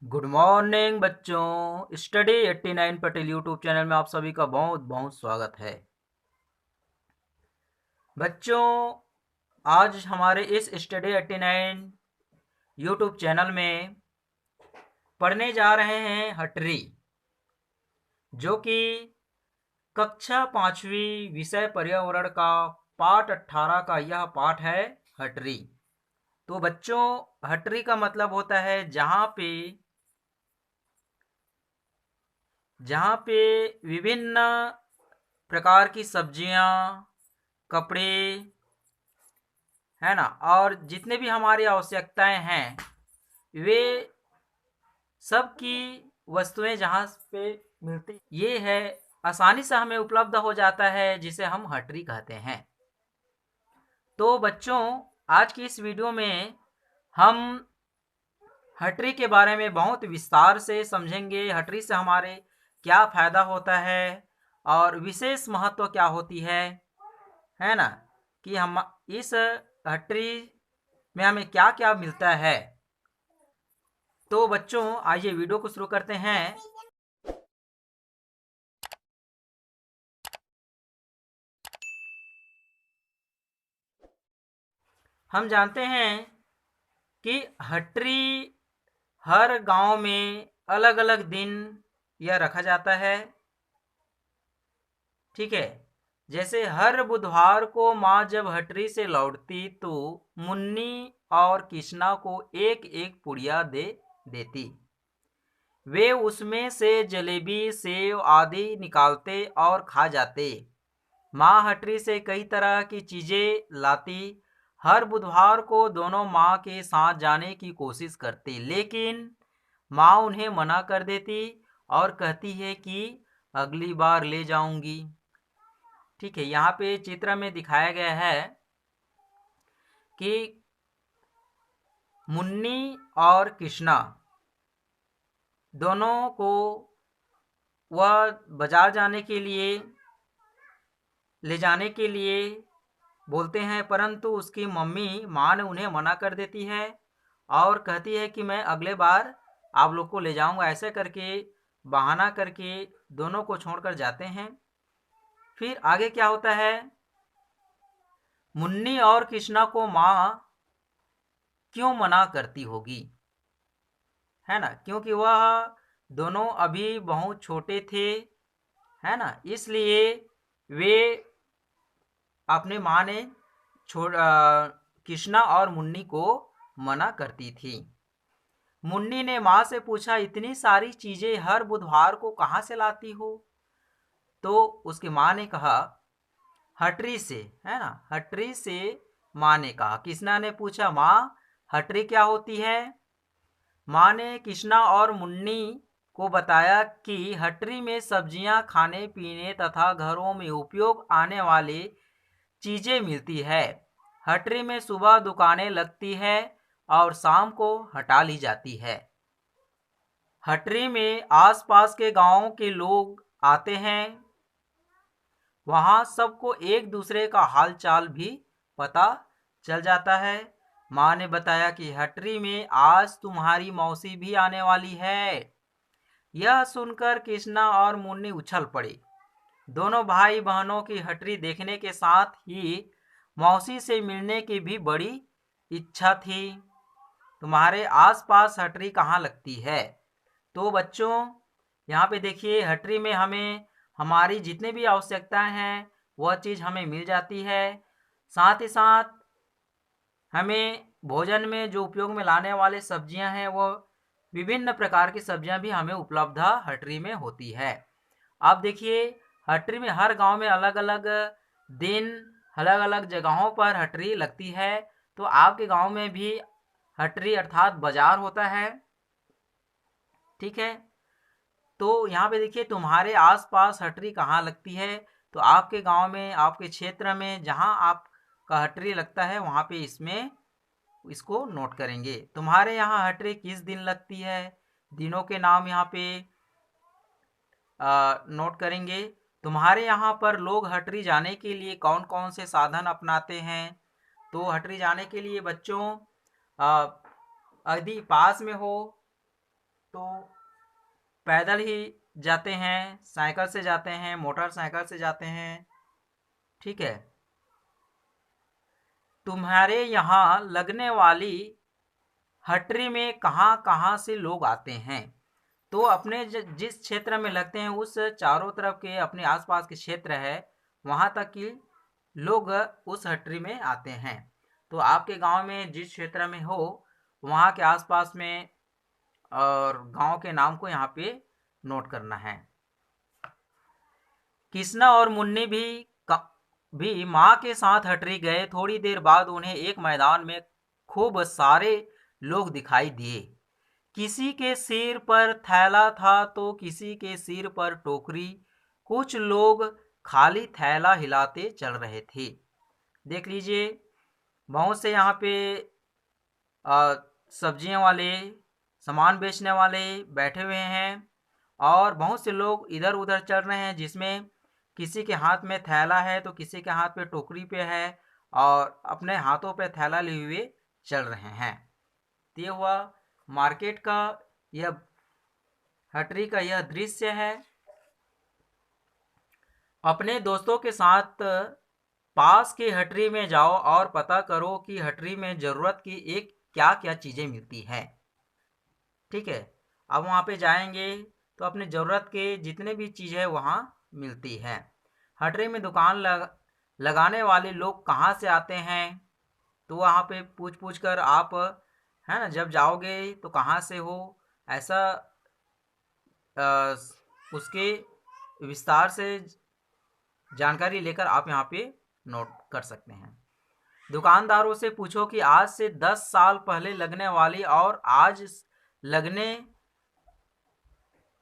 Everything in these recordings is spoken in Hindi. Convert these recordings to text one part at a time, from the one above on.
गुड मॉर्निंग बच्चों। स्टडी 89 पटेल यूट्यूब चैनल में आप सभी का बहुत बहुत स्वागत है। बच्चों, आज हमारे इस स्टडी 89 यूट्यूब चैनल में पढ़ने जा रहे हैं हटरी, जो कि कक्षा 5वीं विषय पर्यावरण का पाठ 18 का यह पाठ है हटरी। तो बच्चों, हटरी का मतलब होता है जहाँ पे विभिन्न प्रकार की सब्जियाँ, कपड़े, है ना, और जितने भी हमारी आवश्यकताएं हैं वे सब की वस्तुएं जहाँ पे मिलती ये है, आसानी से हमें उपलब्ध हो जाता है, जिसे हम हटरी कहते हैं। तो बच्चों, आज की इस वीडियो में हम हटरी के बारे में बहुत विस्तार से समझेंगे। हटरी से हमारे क्या फायदा होता है और विशेष महत्व क्या होती है ना, कि हम इस हटरी में हमें क्या क्या मिलता है। तो बच्चों, आइए वीडियो को शुरू करते हैं। हम जानते हैं कि हटरी हर गांव में अलग अलग दिन यह रखा जाता है। ठीक है, जैसे हर बुधवार को माँ जब हटरी से लौटती तो मुन्नी और किशना को एक एक पुड़िया दे देती। वे उसमें से जलेबी, सेव आदि निकालते और खा जाते। माँ हटरी से कई तरह की चीजें लाती। हर बुधवार को दोनों माँ के साथ जाने की कोशिश करते, लेकिन माँ उन्हें मना कर देती और कहती है कि अगली बार ले जाऊंगी। ठीक है, यहाँ पे चित्र में दिखाया गया है कि मुन्नी और कृष्णा दोनों को वह बाजार जाने के लिए ले जाने के लिए बोलते हैं, परंतु उसकी मम्मी माँ ने उन्हें मना कर देती है और कहती है कि मैं अगले बार आप लोग को ले जाऊंगा। ऐसे करके बहाना करके दोनों को छोड़कर जाते हैं। फिर आगे क्या होता है, मुन्नी और कृष्णा को माँ क्यों मना करती होगी, है ना, क्योंकि वह दोनों अभी बहुत छोटे थे, है ना, इसलिए वे अपने माँ ने कृष्णा और मुन्नी को मना करती थी। मुन्नी ने माँ से पूछा, इतनी सारी चीजें हर बुधवार को कहाँ से लाती हो? तो उसकी माँ ने कहा, हटरी से, है ना, हटरी से माँ ने कहा। कृष्णा ने पूछा, माँ हटरी क्या होती है? माँ ने कृष्णा और मुन्नी को बताया कि हटरी में सब्जियां, खाने पीने तथा घरों में उपयोग आने वाले चीजें मिलती है। हटरी में सुबह दुकानें लगती है और शाम को हटा ली जाती है। हटरी में आसपास के गांवों के लोग आते हैं। वहां सबको एक दूसरे का हाल चाल भी पता चल जाता है। माँ ने बताया कि हटरी में आज तुम्हारी मौसी भी आने वाली है। यह सुनकर कृष्णा और मुन्नी उछल पड़े। दोनों भाई बहनों की हटरी देखने के साथ ही मौसी से मिलने की भी बड़ी इच्छा थी। तुम्हारे आसपास हटरी कहाँ लगती है? तो बच्चों, यहाँ पे देखिए, हटरी में हमें हमारी जितनी भी आवश्यकताएं हैं वह चीज़ हमें मिल जाती है। साथ ही साथ हमें भोजन में जो उपयोग में लाने वाले सब्जियां हैं, वो विभिन्न प्रकार की सब्जियां भी हमें उपलब्ध हटरी में होती है। अब देखिए, हटरी में हर गांव में अलग अलग दिन, अलग अलग जगहों पर हटरी लगती है। तो आपके गांव में भी हटरी अर्थात बाजार होता है। ठीक है, तो यहाँ पे देखिए, तुम्हारे आसपास हटरी कहाँ लगती है? तो आपके गांव में, आपके क्षेत्र में जहाँ आपका हटरी लगता है वहाँ पे इसको नोट करेंगे। तुम्हारे यहाँ हटरी किस दिन लगती है? दिनों के नाम यहाँ पे नोट करेंगे। तुम्हारे यहाँ पर लोग हटरी जाने के लिए कौन कौन से साधन अपनाते हैं? तो हटरी जाने के लिए बच्चों, यदि पास में हो तो पैदल ही जाते हैं, साइकिल से जाते हैं, मोटरसाइकिल से जाते हैं। ठीक है। तुम्हारे यहाँ लगने वाली हटरी में कहाँ कहाँ से लोग आते हैं? तो अपने जिस क्षेत्र में लगते हैं उस चारों तरफ के अपने आसपास के क्षेत्र है वहाँ तक कि लोग उस हटरी में आते हैं। तो आपके गांव में जिस क्षेत्र में हो वहाँ के आसपास में और गांव के नाम को यहाँ पे नोट करना है। किसना और मुन्नी भी माँ के साथ हटरी गए। थोड़ी देर बाद उन्हें एक मैदान में खूब सारे लोग दिखाई दिए। किसी के सिर पर थैला था तो किसी के सिर पर टोकरी। कुछ लोग खाली थैला हिलाते चल रहे थे। देख लीजिए, बहुत से यहाँ पे सब्जियां वाले, सामान बेचने वाले बैठे हुए हैं और बहुत से लोग इधर उधर चल रहे हैं, जिसमें किसी के हाथ में थैला है तो किसी के हाथ पे टोकरी पे है और अपने हाथों पे थैला लिए हुए चल रहे हैं। तो ये हुआ मार्केट का, यह हटरी का यह दृश्य है। अपने दोस्तों के साथ पास की हटरी में जाओ और पता करो कि हटरी में ज़रूरत की एक क्या क्या चीज़ें मिलती हैं। ठीक है। अब वहाँ पे जाएंगे तो अपने ज़रूरत के जितने भी चीज़ है वहाँ मिलती है। हटरी में दुकान लगाने वाले लोग कहाँ से आते हैं? तो वहाँ पे पूछ पूछ कर आप, है ना, जब जाओगे तो कहाँ से हो ऐसा उसके विस्तार से जानकारी लेकर आप यहाँ पे नोट कर सकते हैं। दुकानदारों से पूछो कि आज से 10 साल पहले लगने वाली और आज लगने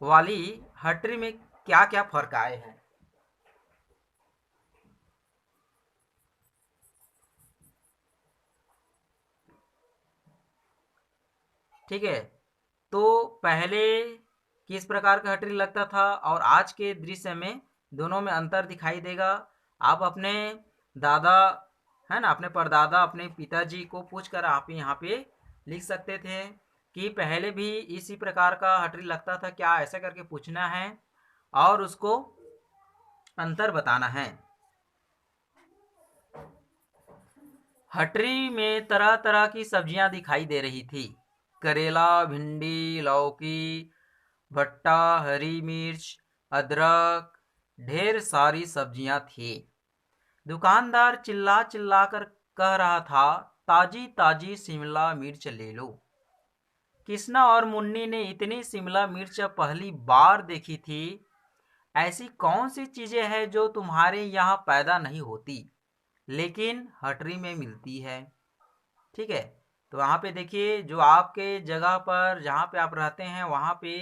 वाली हटरी में क्या क्या फर्क आए हैं। ठीक है। तो पहले किस प्रकार का हटरी लगता था और आज के दृश्य में दोनों में अंतर दिखाई देगा। आप अपने दादा, है ना, अपने परदादा, अपने पिताजी को पूछकर आप यहाँ पे लिख सकते थे कि पहले भी इसी प्रकार का हटरी लगता था क्या, ऐसा करके पूछना है और उसको अंतर बताना है। हटरी में तरह तरह की सब्जियां दिखाई दे रही थी। करेला, भिंडी, लौकी, भट्टा, हरी मिर्च, अदरक, ढेर सारी सब्जियां थी। दुकानदार चिल्ला चिल्ला कर कह रहा था, ताजी ताजी शिमला मिर्च ले लो। किसना और मुन्नी ने इतनी शिमला मिर्च पहली बार देखी थी। ऐसी कौन सी चीजें हैं जो तुम्हारे यहाँ पैदा नहीं होती लेकिन हटरी में मिलती है। ठीक है। तो यहाँ पे देखिए, जो आपके जगह पर जहाँ पे आप रहते हैं वहाँ पे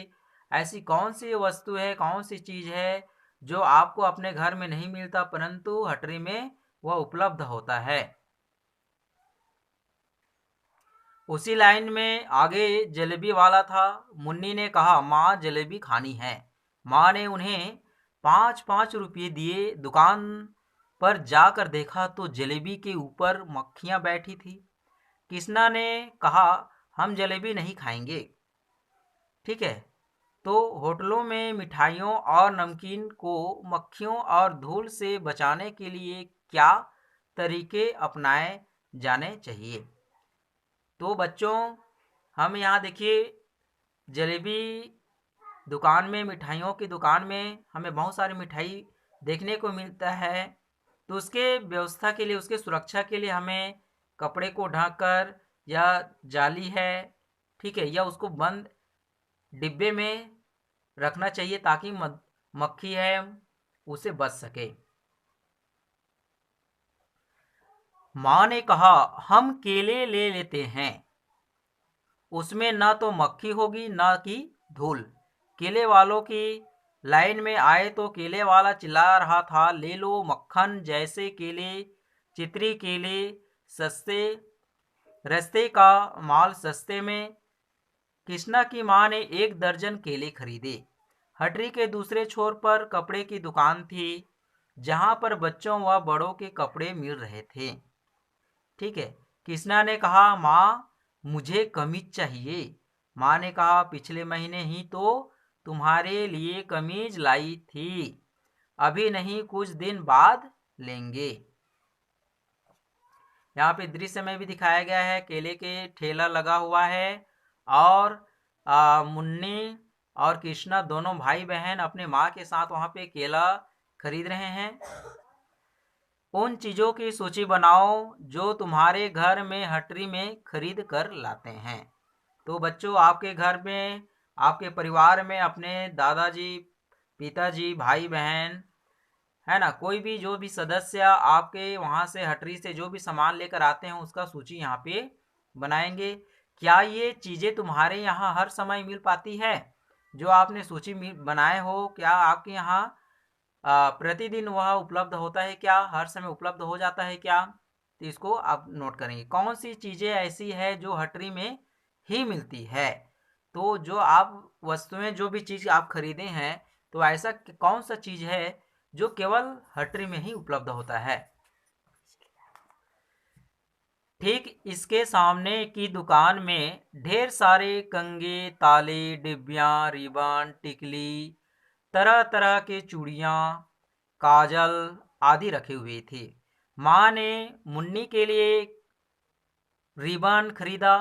ऐसी कौन सी वस्तु है, कौन सी चीज़ है जो आपको अपने घर में नहीं मिलता परंतु हटरी में वह उपलब्ध होता है। उसी लाइन में आगे जलेबी वाला था। मुन्नी ने कहा, माँ जलेबी खानी है। माँ ने उन्हें 5-5 रुपये दिए। दुकान पर जाकर देखा तो जलेबी के ऊपर मक्खियाँ बैठी थी। किसना ने कहा, हम जलेबी नहीं खाएंगे। ठीक है। तो होटलों में मिठाइयों और नमकीन को मक्खियों और धूल से बचाने के लिए क्या तरीके अपनाए जाने चाहिए। तो बच्चों, हम यहाँ देखिए जलेबी दुकान में, मिठाइयों की दुकान में हमें बहुत सारी मिठाई देखने को मिलता है। तो उसके व्यवस्था के लिए, उसके सुरक्षा के लिए हमें कपड़े को ढककर, या जाली है, ठीक है, या उसको बंद डिब्बे में रखना चाहिए ताकि मक्खी है उसे बच सके। माँ ने कहा, हम केले ले लेते हैं, उसमें ना तो मक्खी होगी ना कि धूल। केले वालों की लाइन में आए तो केले वाला चिल्ला रहा था, ले लो मक्खन जैसे केले, चित्री केले सस्ते, रस्ते का माल सस्ते में। कृष्णा की माँ ने 1 दर्जन केले खरीदे। हटरी के दूसरे छोर पर कपड़े की दुकान थी जहाँ पर बच्चों व बड़ों के कपड़े मिल रहे थे। ठीक है। कृष्णा ने कहा, माँ मुझे कमीज चाहिए। माँ ने कहा, पिछले महीने ही तो तुम्हारे लिए कमीज लाई थी, अभी नहीं, कुछ दिन बाद लेंगे। यहाँ पे दृश्य में भी दिखाया गया है, केले के ठेला लगा हुआ है और मुन्नी और कृष्णा दोनों भाई बहन अपने माँ के साथ वहाँ पे केला खरीद रहे हैं। उन चीज़ों की सूची बनाओ जो तुम्हारे घर में हटरी में खरीद कर लाते हैं। तो बच्चों, आपके घर में, आपके परिवार में अपने दादाजी, पिताजी, भाई बहन, है ना, कोई भी जो भी सदस्य आपके वहाँ से हटरी से जो भी सामान लेकर आते हैं उसका सूची यहाँ पे बनाएंगे। क्या ये चीज़ें तुम्हारे यहाँ हर समय मिल पाती है? जो आपने सूची बनाए हो, क्या आपके यहाँ प्रतिदिन वह उपलब्ध होता है क्या? हर समय उपलब्ध हो जाता है क्या? तो इसको आप नोट करेंगे। कौन सी चीज़ें ऐसी है जो हटरी में ही मिलती है? तो जो आप वस्तुएं, जो भी चीज़ आप खरीदे हैं, तो ऐसा कौन सा चीज़ है जो केवल हटरी में ही उपलब्ध होता है? ठीक इसके सामने की दुकान में ढेर सारे कंगे, ताले, डिब्बियाँ, रिबन, टिकली, तरह तरह के चूड़ियाँ, काजल आदि रखी हुई थी। माँ ने मुन्नी के लिए रिबन खरीदा,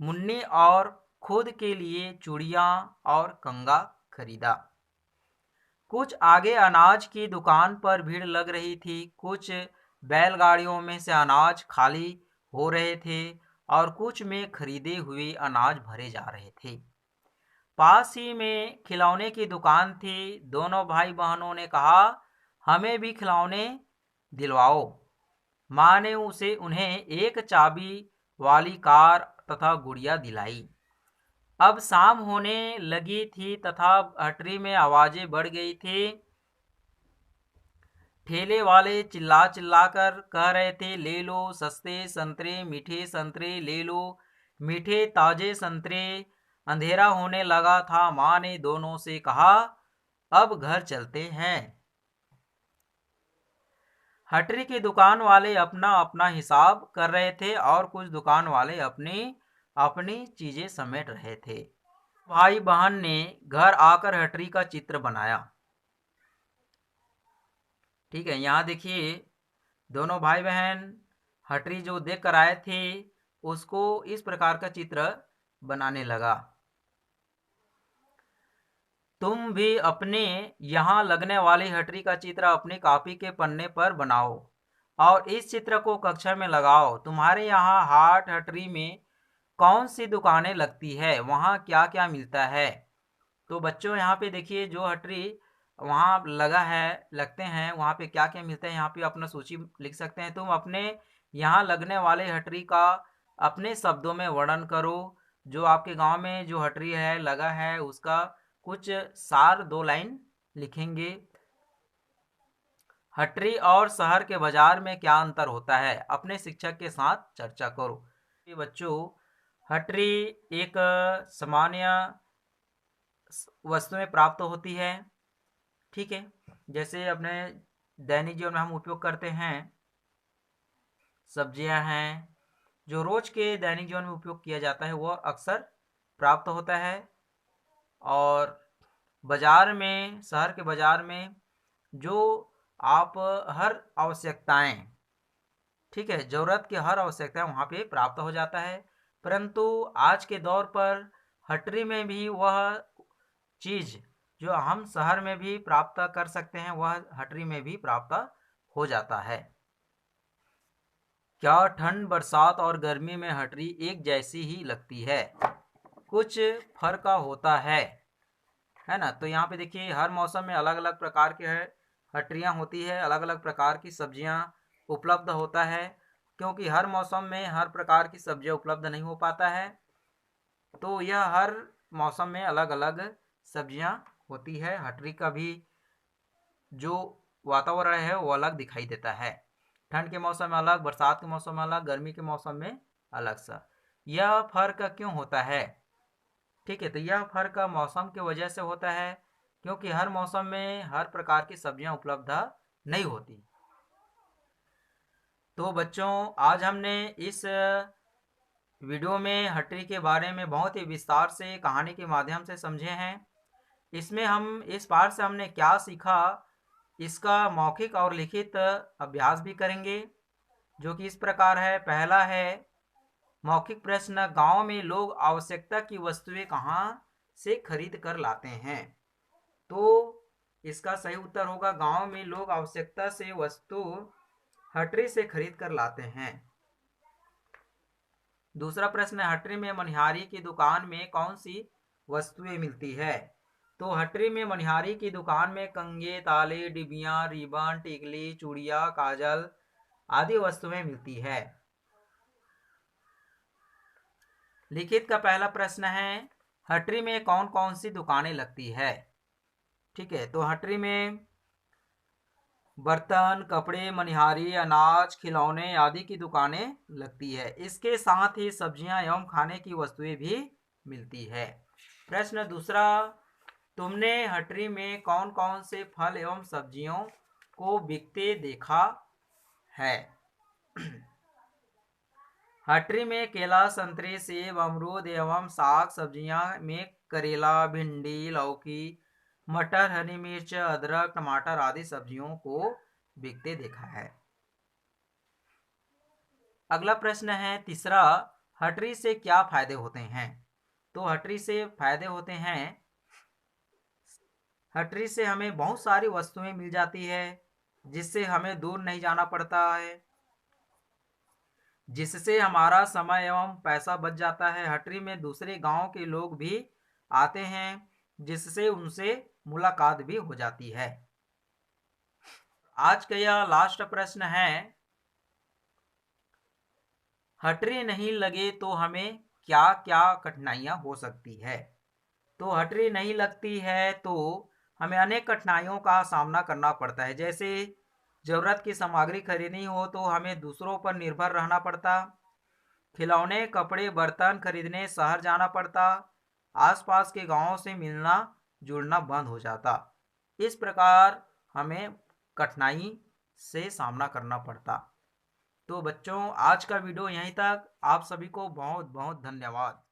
मुन्नी और खुद के लिए चूड़ियाँ और कंगा खरीदा। कुछ आगे अनाज की दुकान पर भीड़ लग रही थी। कुछ बैलगाड़ियों में से अनाज खाली हो रहे थे और कुछ में खरीदे हुए अनाज भरे जा रहे थे। पास ही में खिलौने की दुकान थी। दोनों भाई बहनों ने कहा, हमें भी खिलौने दिलवाओ। माँ ने उन्हें एक चाबी वाली कार तथा गुड़िया दिलाई। अब शाम होने लगी थी तथा हटरी में आवाजें बढ़ गई थी। ठेले वाले चिल्ला चिल्ला कर कह रहे थे, ले लो सस्ते संतरे, मीठे संतरे ले लो, मीठे ताजे संतरे। अंधेरा होने लगा था। माँ ने दोनों से कहा, अब घर चलते हैं। हटरी की दुकान वाले अपना अपना हिसाब कर रहे थे और कुछ दुकान वाले अपनी अपनी चीजें समेट रहे थे। भाई बहन ने घर आकर हटरी का चित्र बनाया। ठीक है, यहाँ देखिए, दोनों भाई बहन हटरी जो देख कर आए थे उसको इस प्रकार का चित्र बनाने लगा। तुम भी अपने यहाँ लगने वाली हटरी का चित्र अपनी कॉपी के पन्ने पर बनाओ और इस चित्र को कक्षा में लगाओ। तुम्हारे यहाँ हाट हटरी में कौन सी दुकानें लगती है, वहाँ क्या क्या मिलता है? तो बच्चों, यहाँ पे देखिए, जो हटरी वहाँ लगा है, लगते हैं, वहाँ पे क्या क्या मिलता है, यहाँ पे अपना सूची लिख सकते हैं। तुम अपने यहाँ लगने वाले हटरी का अपने शब्दों में वर्णन करो। जो आपके गांव में जो हटरी है, लगा है, उसका कुछ सार 2 लाइन लिखेंगे। हटरी और शहर के बाजार में क्या अंतर होता है, अपने शिक्षक के साथ चर्चा करो। बच्चों, हटरी एक सामान्य वस्तुएं प्राप्त होती है। ठीक है, जैसे अपने दैनिक जीवन में हम उपयोग करते हैं, सब्जियां हैं, जो रोज के दैनिक जीवन में उपयोग किया जाता है वह अक्सर प्राप्त होता है। और बाजार में, शहर के बाजार में जो आप हर आवश्यकताएं, ठीक है, ज़रूरत की हर आवश्यकताएं वहाँ पे प्राप्त हो जाता है। परंतु आज के दौर पर हटरी में भी वह चीज़ जो हम शहर में भी प्राप्त कर सकते हैं वह हटरी में भी प्राप्त हो जाता है। क्या ठंड, बरसात और गर्मी में हटरी एक जैसी ही लगती है? कुछ फर्क होता है ना। तो यहाँ पे देखिए, हर मौसम में अलग अलग प्रकार के हटरियाँ होती है, अलग अलग प्रकार की सब्जियाँ उपलब्ध होता है, क्योंकि हर मौसम में हर प्रकार की सब्जियाँ उपलब्ध नहीं हो पाता है। तो यह हर मौसम में अलग अलग सब्जियाँ होती है। हटरी का भी जो वातावरण है वो अलग दिखाई देता है। ठंड के मौसम में अलग, बरसात के मौसम में अलग, गर्मी के मौसम में अलग सा। यह फर्क क्यों होता है? ठीक है, तो यह फर्क मौसम की वजह से होता है, क्योंकि हर मौसम में हर प्रकार की सब्जियां उपलब्ध नहीं होती। तो बच्चों, आज हमने इस वीडियो में हटरी के बारे में बहुत ही विस्तार से कहानी के माध्यम से समझे हैं। इसमें हम इस पाठ से हमने क्या सीखा, इसका मौखिक और लिखित अभ्यास भी करेंगे, जो कि इस प्रकार है। पहला है मौखिक प्रश्न, गांव में लोग आवश्यकता की वस्तुएं कहाँ से खरीद कर लाते हैं? तो इसका सही उत्तर होगा, गांव में लोग आवश्यकता से वस्तु हटरी से खरीद कर लाते हैं। दूसरा प्रश्न, हटरी में मनिहारी की दुकान में कौन सी वस्तुएं मिलती है? तो हटरी में मनिहारी की दुकान में कंगे, ताले, डिबिया, रिबन, टिकली, चूड़िया, काजल आदि वस्तुएं मिलती है। लिखित का पहला प्रश्न है, हटरी में कौन कौन सी दुकानें लगती है? ठीक है, तो हटरी में बर्तन, कपड़े, मनिहारी, अनाज, खिलौने आदि की दुकानें लगती है। इसके साथ ही सब्जियां एवं खाने की वस्तुएं भी मिलती है। प्रश्न दूसरा, तुमने हटरी में कौन कौन से फल एवं सब्जियों को बिकते देखा है? हटरी में केला, संतरे, सेब, अमरूद एवं साग सब्जियां में करेला, भिंडी, लौकी, मटर, हरी मिर्च, अदरक, टमाटर आदि सब्जियों को बिकते देखा है। अगला प्रश्न है तीसरा, हटरी से क्या फायदे होते हैं? तो हटरी से फायदे होते हैं, हटरी से हमें बहुत सारी वस्तुएं मिल जाती है, जिससे हमें दूर नहीं जाना पड़ता है, जिससे हमारा समय एवं पैसा बच जाता है। हटरी में दूसरे गांव के लोग भी आते हैं, जिससे उनसे मुलाकात भी हो जाती है। आज का यह लास्ट प्रश्न है, हटरी नहीं लगे तो हमें क्या क्या कठिनाइयां हो सकती है? तो हटरी नहीं लगती है तो हमें अनेक कठिनाइयों का सामना करना पड़ता है। जैसे जरूरत की सामग्री खरीदनी हो तो हमें दूसरों पर निर्भर रहना पड़ता, खिलौने, कपड़े, बर्तन खरीदने शहर जाना पड़ता, आसपास के गांवों से मिलना जुड़ना बंद हो जाता। इस प्रकार हमें कठिनाई से सामना करना पड़ता। तो बच्चों, आज का वीडियो यहीं तक। आप सभी को बहुत बहुत धन्यवाद।